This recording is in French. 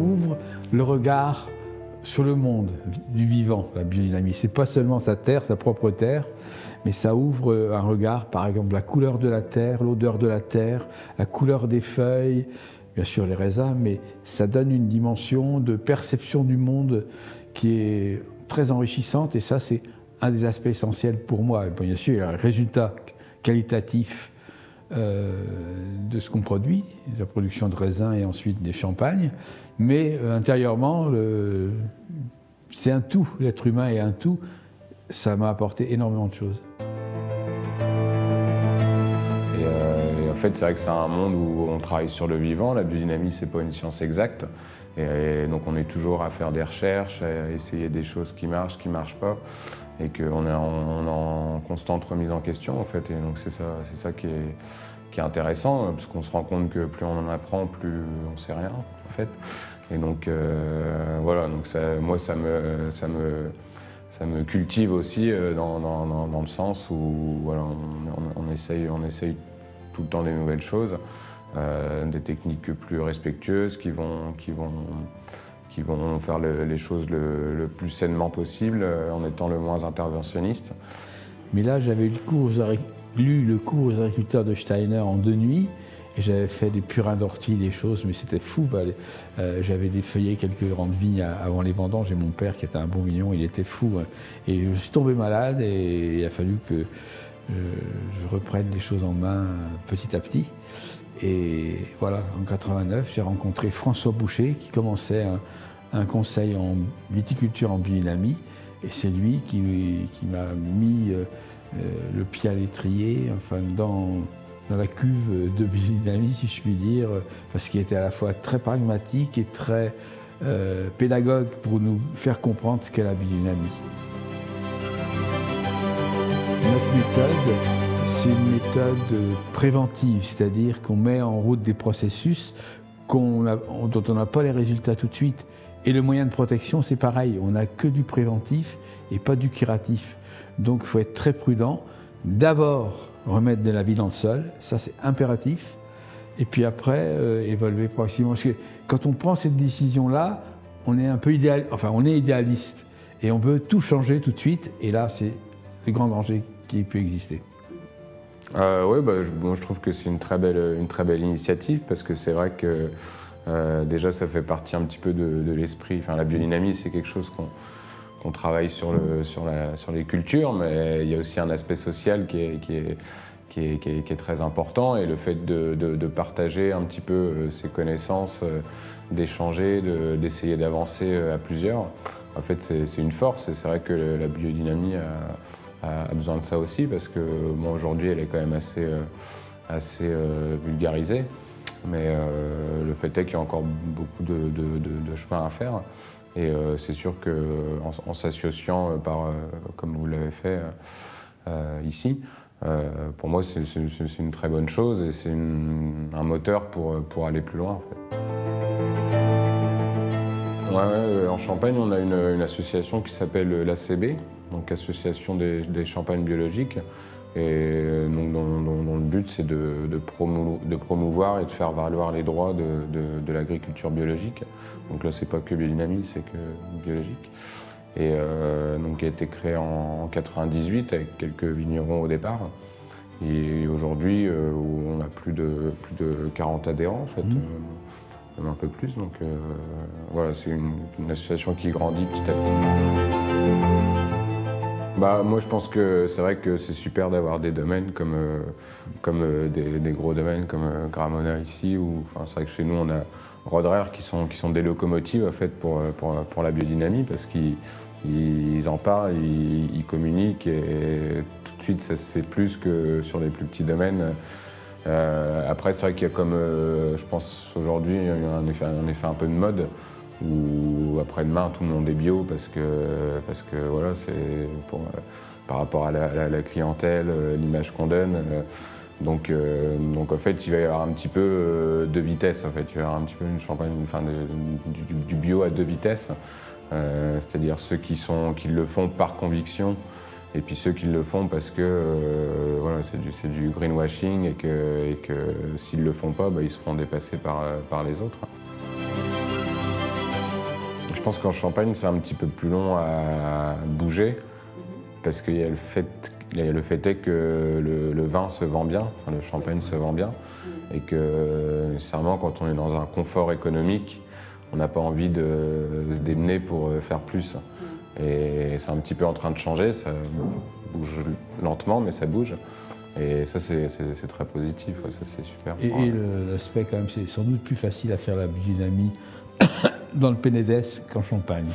ouvre le regard sur le monde du vivant, la biodynamie. C'est pas seulement sa terre, sa propre terre, mais ça ouvre un regard, par exemple, la couleur de la terre, l'odeur de la terre, la couleur des feuilles, bien sûr les raisins, mais ça donne une dimension de perception du monde qui est très enrichissante, et ça, c'est un des aspects essentiels pour moi. Et bien sûr, il y a un résultat qualitatif de ce qu'on produit, la production de raisins et ensuite des champagnes, mais intérieurement, c'est un tout, l'être humain est un tout, ça m'a apporté énormément de choses. Et en fait, c'est vrai que c'est un monde où on travaille sur le vivant, la biodynamie, c'est pas une science exacte, et donc on est toujours à faire des recherches, à essayer des choses qui marchent pas, et qu'on est en constante remise en question en fait, et donc c'est ça qui est intéressant, parce qu'on se rend compte que plus on en apprend, plus on sait rien en fait, et donc voilà, donc moi ça me cultive aussi dans le sens où voilà, on essaye tout le temps des nouvelles choses, des techniques plus respectueuses qui vont faire les choses le plus sainement possible en étant le moins interventionniste. Mais là, j'avais lu le cours aux agriculteurs de Steiner en 2 nuits, et j'avais fait des purins d'ortie, des choses, mais c'était fou. J'avais défeuillé quelques grandes vignes avant les vendanges, et mon père, qui était un bon vigneron, il était fou. Et je suis tombé malade, et il a fallu que je reprenne les choses en main petit à petit. Et voilà, en 89, j'ai rencontré François Boucher, qui commençait un conseil en viticulture en biodynamie, et c'est lui qui m'a mis le pied à l'étrier, enfin dans la cuve de biodynamie, si je puis dire, parce qu'il était à la fois très pragmatique et très pédagogue pour nous faire comprendre ce qu'est la biodynamie. Notre méthode, c'est une méthode préventive, c'est-à-dire qu'on met en route des processus dont on n'a pas les résultats tout de suite. Et le moyen de protection, c'est pareil, on n'a que du préventif et pas du curatif. Donc il faut être très prudent. D'abord, remettre de la vie dans le sol, ça c'est impératif. Et puis après, évaluer progressivement. Parce que quand on prend cette décision-là, on est un peu on est idéaliste. Et on veut tout changer tout de suite. Et là, c'est le grand danger qui peut exister. Oui, je trouve que c'est une très belle initiative, parce que c'est vrai que déjà ça fait partie un petit peu de l'esprit. Enfin, la biodynamie, c'est quelque chose qu'on travaille sur les cultures, mais il y a aussi un aspect social qui est très important, et le fait de partager un petit peu ses connaissances, d'échanger, d'essayer d'avancer à plusieurs, en fait c'est une force, et c'est vrai que la biodynamie a besoin de ça aussi, parce que bon, aujourd'hui elle est quand même assez vulgarisée, mais le fait est qu'il y a encore beaucoup de chemin à faire, et c'est sûr qu'en s'associant comme vous l'avez fait ici, pour moi c'est une très bonne chose, et c'est un moteur pour aller plus loin en fait. Ouais, en Champagne, on a une association qui s'appelle l'ACB, donc Association des champagnes biologiques, et donc dont le but c'est de promouvoir et de faire valoir les droits de l'agriculture biologique. Donc là, c'est pas que biodynamie, c'est que biologique. Et donc qui a été créée en 98 avec quelques vignerons au départ. Et aujourd'hui, on a plus de 40 adhérents en fait. Même un peu plus, donc voilà, c'est une association qui grandit petit à petit. Moi je pense que c'est vrai que c'est super d'avoir des domaines comme des gros domaines comme Gramona ici, c'est vrai que chez nous on a Roderer qui sont des locomotives en fait pour la biodynamie, parce qu'ils en parlent, ils communiquent, et tout de suite ça se sait plus que sur les plus petits domaines. Après, c'est vrai qu'il y a comme, je pense aujourd'hui, il y a un effet un peu de mode, où après-demain tout le monde est bio, parce que voilà, c'est par rapport à la clientèle, l'image qu'on donne. Donc en fait, il va y avoir un petit peu de vitesse. En fait, il va y avoir un petit peu une champagne, du bio à 2 vitesses. C'est-à-dire ceux qui le font par conviction, et puis ceux qui le font parce que voilà, c'est du greenwashing, et que s'ils ne le font pas, ils se feront dépasser par les autres. je pense qu'en Champagne, c'est un petit peu plus long à bouger, parce qu'il y a le fait est que le vin se vend bien, enfin, le champagne se vend bien, et que nécessairement, quand on est dans un confort économique, on n'a pas envie de se démener pour faire plus. Et c'est un petit peu en train de changer, ça bouge lentement, mais ça bouge. Et ça, c'est très positif, ouais, ça c'est super. Et l'aspect quand même, c'est sans doute plus facile à faire la biodynamie dans le Penedès qu'en Champagne.